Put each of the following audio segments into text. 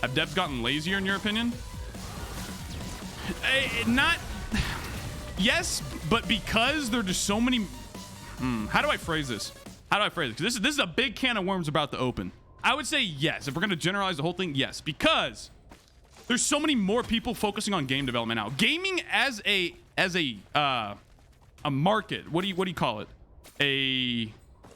Have devs gotten lazier in your opinion? Not. Yes, but because there are just so many. How do I phrase this? How do I phrase it? Because this is a big can of worms about to open. I would say yes. If we're going to generalize the whole thing, yes, because there's so many more people focusing on game development now. Gaming as a market. What do you call it?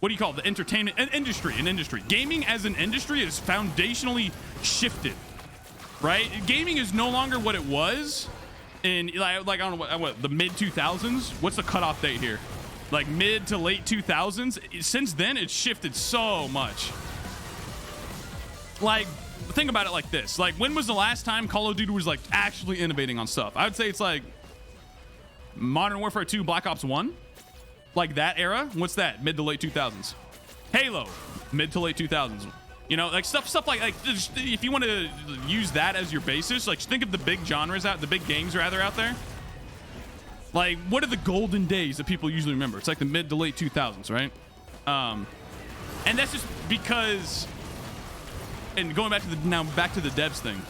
What do you call it? The entertainment industry. An industry. Gaming as an industry is foundationally shifted, right? Gaming is no longer what it was in like I don't know what the mid 2000s. What's the cutoff date here? Like mid to late 2000s. Since then, it's shifted so much. Like, think about it like this. Like, when was the last time Call of Duty was like actually innovating on stuff? I would say it's like Modern Warfare 2, Black Ops 1. Like that era. What's that? Mid to late 2000s. Halo, mid to late 2000s. You know, like stuff like just, if you want to use that as your basis, like think of the big genres the big games rather out there. Like, what are the golden days that people usually remember? It's like the mid to late 2000s, right? And that's just because. And going back to the devs thing,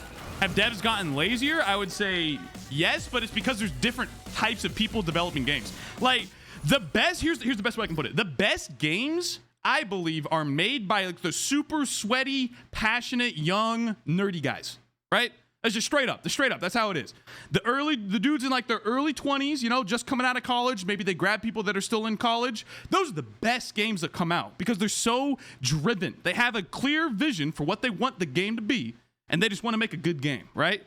have devs gotten lazier? I would say yes, but it's because there's different types of people developing games. Like the best. Here's the best way I can put it. The best games, I believe, are made by like the super sweaty, passionate, young, nerdy guys, right? That's just straight up. That's how it is. The dudes in like their early 20s, you know, just coming out of college. Maybe they grab people that are still in college. Those are the best games that come out because they're so driven. They have a clear vision for what they want the game to be, and they just want to make a good game, right?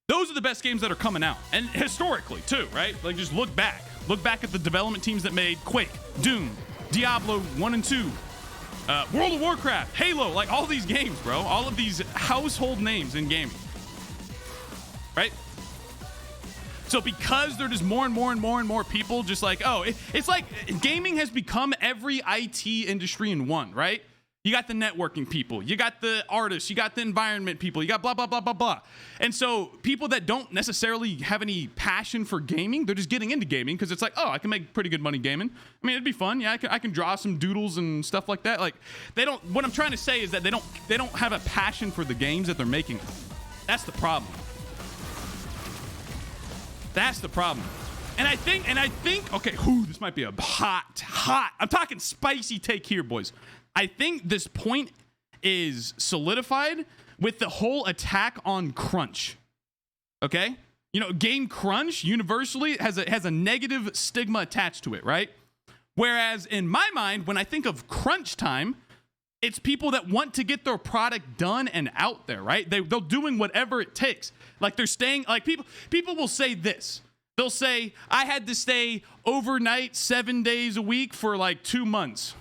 Those are the best games that are coming out, and historically too, right? Like just look back at the development teams that made Quake, Doom, Diablo 1 and 2, World of Warcraft, Halo, like all these games, bro. All of these household names in gaming. Right? So because there are just more and more people just like, oh, it's like gaming has become every IT industry in one, right? You got the networking people, you got the artists, you got the environment people, you got blah, blah, blah, blah, blah. And so people that don't necessarily have any passion for gaming, they're just getting into gaming because it's like, oh, I can make pretty good money gaming. I mean, it'd be fun. Yeah, I can draw some doodles and stuff like that. Like they don't, what I'm trying to say is that they don't have a passion for the games that they're making. That's the problem. That's the problem. And I think, okay, this might be a hot, I'm talking spicy take here, boys. I think this point is solidified with the whole attack on crunch. Okay? You know, game crunch universally has a negative stigma attached to it, right? Whereas in my mind, when I think of crunch time, it's people that want to get their product done and out there, right? They're doing whatever it takes. Like they're staying, like people will say this. They'll say, I had to stay overnight 7 days a week for like 2 months.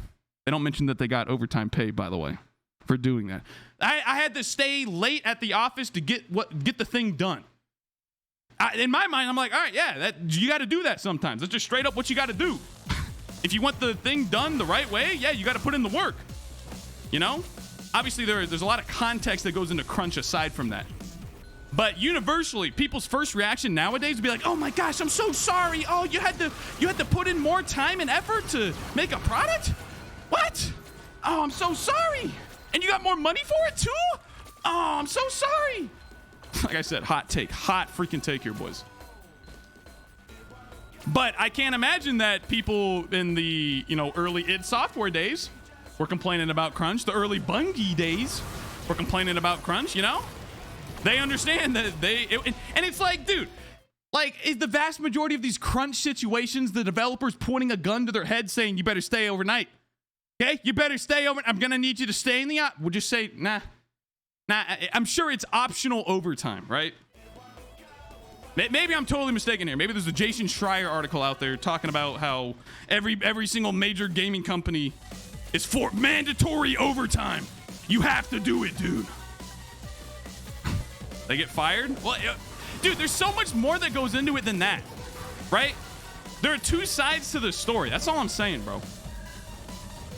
They don't mention that they got overtime pay, by the way, for doing that. I had to stay late at the office to get the thing done. In my mind, I'm like, all right, yeah, you got to do that sometimes. That's just straight up what you got to do. If you want the thing done the right way, yeah, you got to put in the work. You know? Obviously, there's a lot of context that goes into crunch aside from that. But universally, people's first reaction nowadays would be like, oh my gosh, I'm so sorry. Oh, you had to put in more time and effort to make a product? What? Oh, I'm so sorry. And you got more money for it too? Oh, I'm so sorry. Like I said, hot freaking take here, boys. But I can't imagine that people in the, early id Software days were complaining about crunch. The early Bungie days were complaining about crunch, They understand that and it's like, dude, like, is the vast majority of these crunch situations the developers pointing a gun to their head saying, you better stay overnight? Okay, you better stay over. I'm going to need you to stay in the We'll just say, nah. I'm sure it's optional overtime, right? Maybe I'm totally mistaken here. Maybe there's a Jason Schreier article out there talking about how every single major gaming company is for mandatory overtime. You have to do it, dude. They get fired? Well, dude, there's so much more that goes into it than that, right? There are two sides to the story. That's all I'm saying, bro.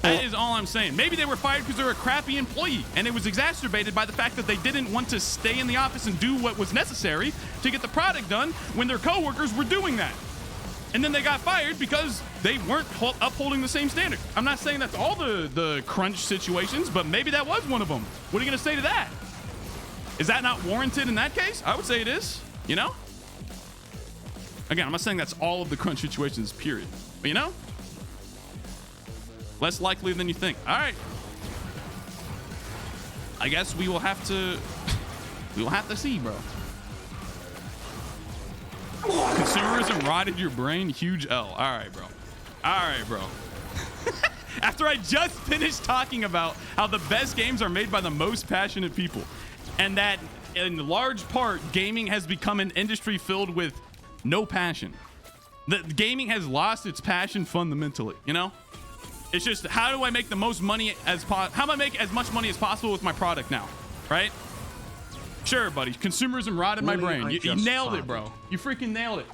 That is all I'm saying. Maybe they were fired because they're a crappy employee, and it was exacerbated by the fact that they didn't want to stay in the office and do what was necessary to get the product done when their coworkers were doing that. And then they got fired because they weren't upholding the same standard. I'm not saying that's all the crunch situations, but maybe that was one of them. What are you going to say to that? Is that not warranted in that case? I would say it is, you know? Again, I'm not saying that's all of the crunch situations, period. But, you know? Less likely than you think. All right. I guess we will have to... we will have to see, bro. Consumerism rotted your brain. Huge L. All right, bro. All right, bro. After I just finished talking about how the best games are made by the most passionate people, and that in large part, gaming has become an industry filled with no passion. The gaming has lost its passion fundamentally, you know? It's just, how do I make the most money how do I make as much money as possible with my product now, right? Sure, buddy. Consumerism rotted my brain. You nailed it, bro. You freaking nailed it.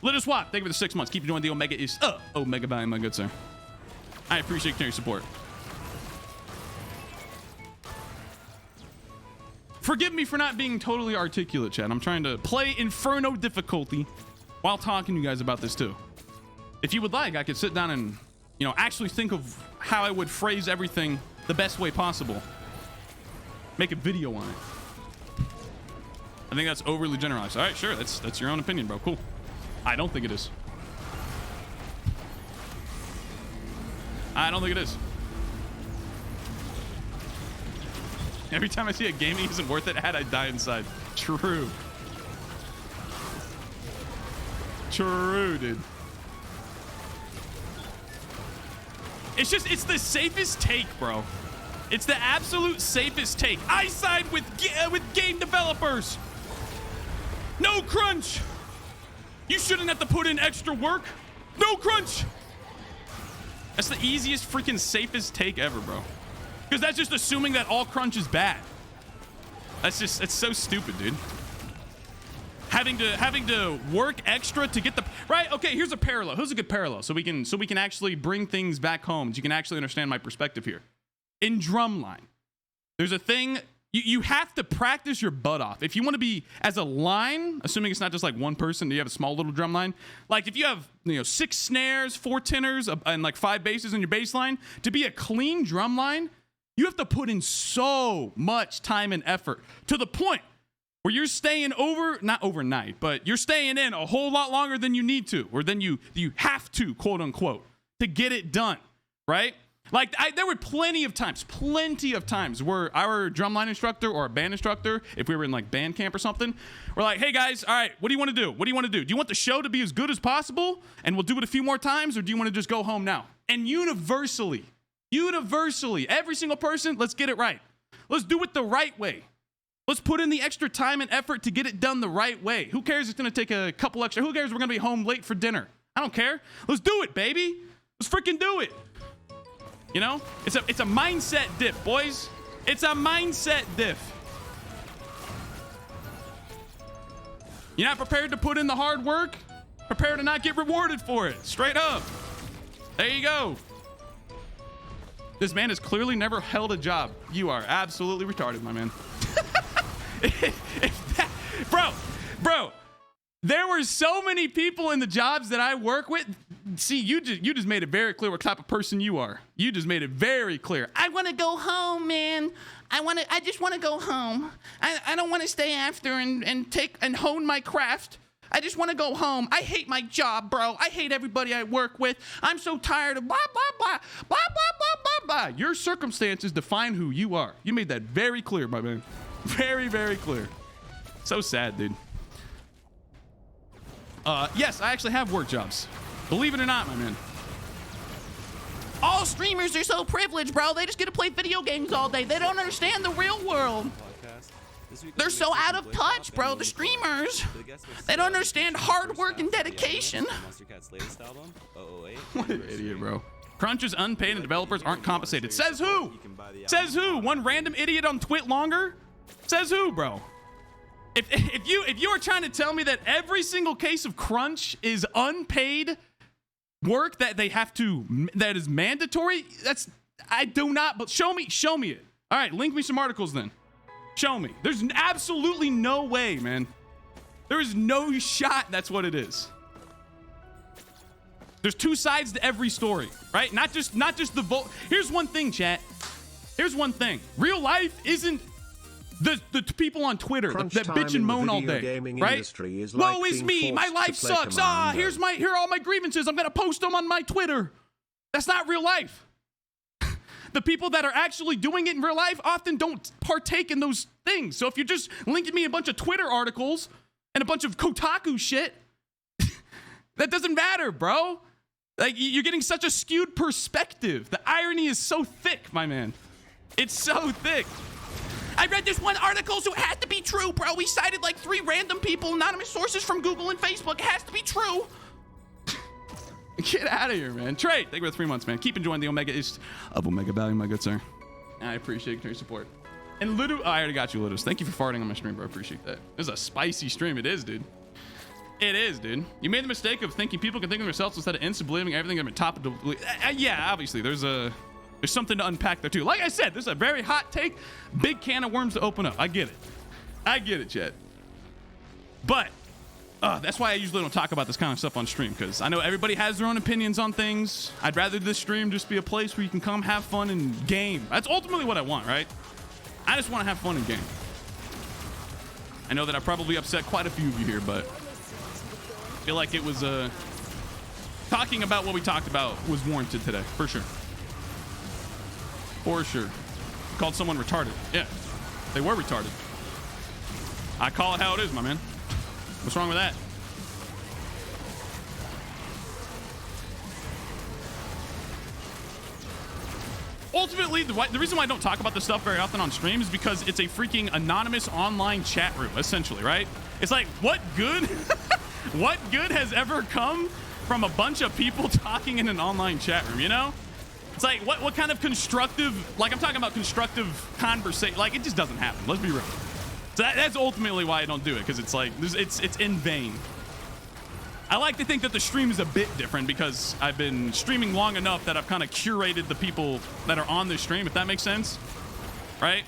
Let us swap. Thank you for the 6 months. Keep doing the Omega is Omega value, my good sir. I appreciate your support. Forgive me for not being totally articulate, chat. I'm trying to play Inferno difficulty while talking to you guys about this too. If you would like, I could sit down and, you know, actually think of how I would phrase everything the best way possible. Make a video on it. I think that's overly generalized. All right, sure. That's your own opinion, bro. Cool. I don't think it is. I don't think it is. Every time I see a gaming isn't worth it ad, I die inside. True. True, dude. It's the safest take, bro. It's the absolute safest take. I side with game developers. No crunch. You shouldn't have to put in extra work. No crunch. That's the easiest, freaking safest take ever, bro. Because that's just assuming that all crunch is bad. It's so stupid, dude. Having to work extra to get the right. Okay, here's a parallel. Here's a good parallel, so we can actually bring things back home. So you can actually understand my perspective here. In drumline, there's a thing. You have to practice your butt off. If you want to be as a line, assuming it's not just like one person, you have a small little drum line. Like if you have, 6 snares, 4 tenors, and like 5 basses in your bass line, to be a clean drum line, you have to put in so much time and effort to the point where you're staying not overnight, but you're staying in a whole lot longer than you need to, or than you have to, quote unquote, to get it done, right? Like there were plenty of times where our drumline instructor or a band instructor, if we were in like band camp or something, we're like, hey guys, all right, what do you want to do? What do you want to do? Do you want the show to be as good as possible and we'll do it a few more times, or do you want to just go home now? And universally, every single person, let's get it right. Let's do it the right way. Let's put in the extra time and effort to get it done the right way. Who cares it's going to take a couple extra? Who cares we're going to be home late for dinner? I don't care. Let's do it, baby. Let's freaking do it. You know, it's a mindset diff, boys. It's a mindset diff. You're not prepared to put in the hard work? Prepare to not get rewarded for it. Straight up. There you go. This man has clearly never held a job. You are absolutely retarded, my man. Bro, there were so many people in the jobs that I work with. See, you just made it very clear what type of person you are. You just made it very clear. I want to go home, man. I just want to go home. I don't want to stay after and hone my craft. I just want to go home. I hate my job, bro. I hate everybody I work with. I'm so tired of blah, blah, blah, blah, blah, blah, blah, blah. Your circumstances define who you are. You made that very clear, my man. Very, very clear. So sad, dude. Yes, I actually have work jobs. Believe it or not, my man. All streamers are so privileged, bro. They just get to play video games all day. They don't understand the real world. They're so out of touch, bro. The streamers. They don't understand hard work and dedication. What an idiot, bro. Crunch is unpaid and developers aren't compensated. Says who? Says who? One random idiot on Twit longer? Says who, bro? If you are trying to tell me that every single case of crunch is unpaid work that is mandatory, I do not, but show me it. All right, link me some articles then. Show me. There's absolutely no way, man. There is no shot that's what it is. There's two sides to every story, right? Not just the vote. Here's one thing, chat. Here's one thing. Real life isn't The people on Twitter that bitch and moan all day, right? Woe is me, my life sucks. Here are all my grievances. I'm gonna post them on my Twitter. That's not real life. The people that are actually doing it in real life often don't partake in those things. So if you're just linking me a bunch of Twitter articles and a bunch of Kotaku shit, that doesn't matter, bro. Like, you're getting such a skewed perspective. The irony is so thick, my man. It's so thick. I read this one article, so it has to be true, bro. We cited like 3 random people, anonymous sources from Google and Facebook. It has to be true. Get out of here, man. Trey, thank you for 3 months, man. Keep enjoying the Omega East of Omega Value, my good sir. I appreciate your support. And Ludo, I already got you, Ludus. Thank you for farting on my stream, bro. I appreciate that. This is a spicy stream. It is, dude. It is, dude. You made the mistake of thinking people can think of themselves instead of instant believing everything at the top of the... Yeah, obviously. There's something to unpack there, too. Like I said, this is a very hot take. Big can of worms to open up. I get it. I get it, Chet. But... that's why I usually don't talk about this kind of stuff on stream, because I know everybody has their own opinions on things. I'd rather this stream just be a place where you can come have fun and game. That's ultimately what I want, right? I just want to have fun and game. I know that I probably upset quite a few of you here, but I feel like it was talking about what we talked about was warranted today, for sure. For sure. Called someone retarded. Yeah, they were retarded. I call it how it is, my man. What's wrong with that? Ultimately, the reason why I don't talk about this stuff very often on stream is because it's a freaking anonymous online chat room, essentially, right? It's like, what good? What good has ever come from a bunch of people talking in an online chat room, you know? It's like, what kind of constructive, like I'm talking about constructive conversation, like it just doesn't happen. Let's be real. So that's ultimately why I don't do it, because it's like, it's in vain. I like to think that the stream is a bit different because I've been streaming long enough that I've kind of curated the people that are on this stream, if that makes sense, right?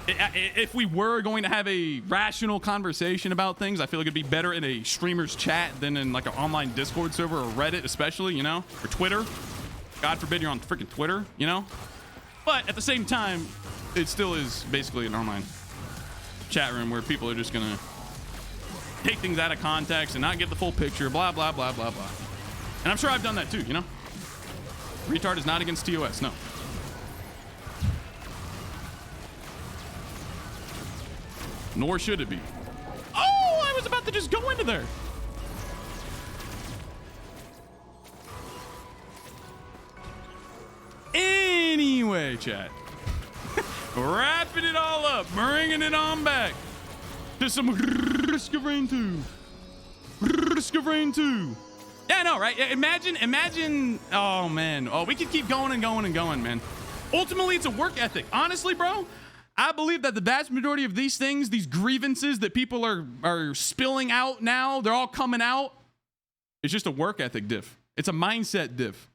If we were going to have a rational conversation about things, I feel like it'd be better in a streamer's chat than in like an online Discord server or Reddit especially, you know, or Twitter. God forbid you're on freaking Twitter, you know? But at the same time, it still is basically an online chat room where people are just gonna take things out of context and not get the full picture, blah, blah, blah, blah, blah. And I'm sure I've done that too, you know? Retard is not against TOS, no. Nor should it be. Oh, I was about to just go into there. Anyway, chat. Wrapping it all up, bringing it on back to some Risk of Rain 2. Risk of Rain 2. Yeah, no, right? Imagine. Oh, man. Oh, we could keep going and going and going, man. Ultimately, it's a work ethic. Honestly, bro, I believe that the vast majority of these things, these grievances that people are spilling out now, they're all coming out. It's just a work ethic diff. It's a mindset diff.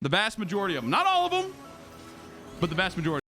The vast majority of them. Not all of them, but the vast majority.